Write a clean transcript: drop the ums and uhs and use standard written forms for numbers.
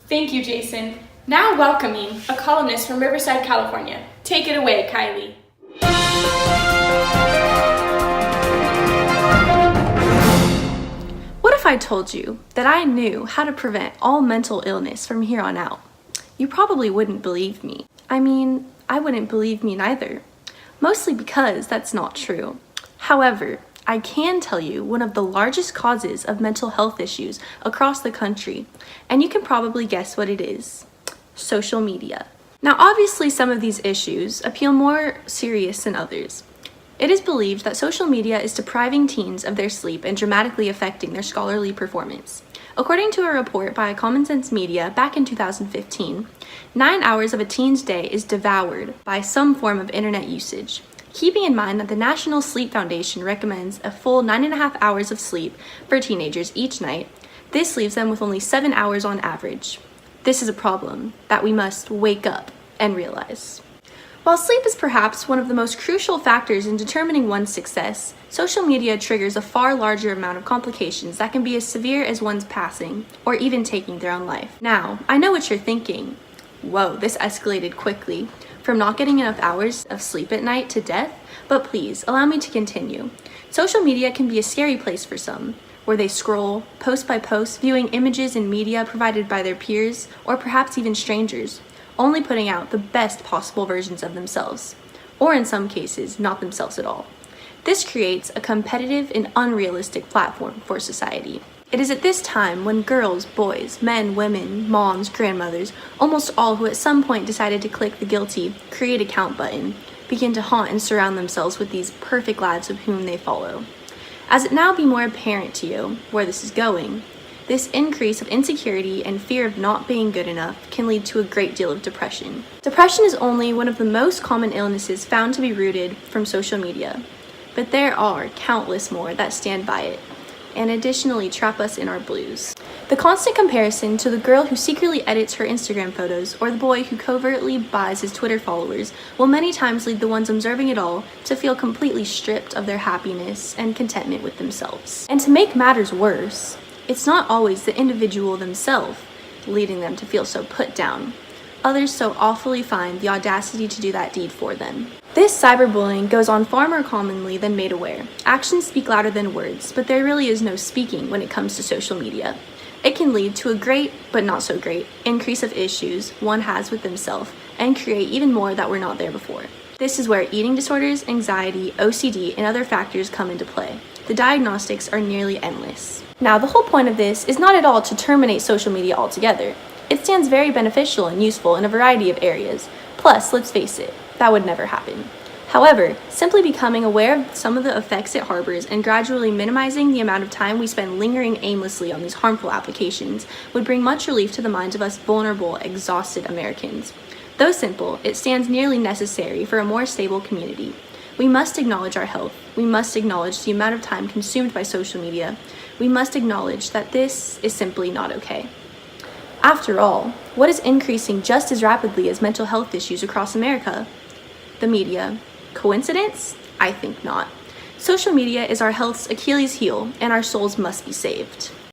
Thank you, Jason. Now welcoming a columnist from Riverside, California. Take it away, Kylee. What if I told you that I knew how to prevent all mental illness from here on out? You probably wouldn't believe me. I wouldn't believe me neither. Mostly because that's not true. However, I can tell you one of the largest causes of mental health issues across the country, and you can probably guess what it is. Social media. Now, obviously, some of these issues appeal more serious than others. It is believed that social media is depriving teens of their sleep and dramatically affecting their scholarly performance. According to a report by Common Sense Media back in 2015, 9 hours of a teen's day is devoured by some form of internet usage. Keeping in mind that the National Sleep Foundation recommends a full 9.5 hours of sleep for teenagers each night, this leaves them with only 7 hours on average. This is a problem that we must wake up and realize. While sleep is perhaps one of the most crucial factors in determining one's success, social media triggers a far larger amount of complications that can be as severe as one's passing or even taking their own life. Now, I know what you're thinking. Whoa, this escalated quickly. From not getting enough hours of sleep at night to death, but please allow me to continue. Social media can be a scary place for some, where they scroll, post by post, viewing images and media provided by their peers, or perhaps even strangers, only putting out the best possible versions of themselves, or in some cases, not themselves at all. This creates a competitive and unrealistic platform for society. It is at this time when girls, boys, men, women, moms, grandmothers, almost all who at some point decided to click the guilty create account button, begin to haunt and surround themselves with these perfect lives of whom they follow. As it now be more apparent to you where this is going, this increase of insecurity and fear of not being good enough can lead to a great deal of depression. Depression is only one of the most common illnesses found to be rooted from social media, but there are countless more that stand by it, and additionally trap us in our blues. The constant comparison to the girl who secretly edits her Instagram photos or the boy who covertly buys his Twitter followers will many times lead the ones observing it all to feel completely stripped of their happiness and contentment with themselves. And to make matters worse, it's not always the individual themselves leading them to feel so put down. Others so awfully find the audacity to do that deed for them. This cyberbullying goes on far more commonly than made aware. Actions speak louder than words, but there really is no speaking when it comes to social media. It can lead to a great, but not so great, increase of issues one has with themselves and create even more that were not there before. This is where eating disorders, anxiety, OCD, and other factors come into play. The diagnostics are nearly endless. Now, the whole point of this is not at all to terminate social media altogether. It stands very beneficial and useful in a variety of areas. Plus, let's face it, that would never happen. However, simply becoming aware of some of the effects it harbors and gradually minimizing the amount of time we spend lingering aimlessly on these harmful applications would bring much relief to the minds of us vulnerable, exhausted Americans. Though simple, it stands nearly necessary for a more stable community. We must acknowledge our health. We must acknowledge the amount of time consumed by social media. We must acknowledge that this is simply not okay. After all, what is increasing just as rapidly as mental health issues across America? The media. Coincidence? I think not. Social media is our health's Achilles heel, and our souls must be saved.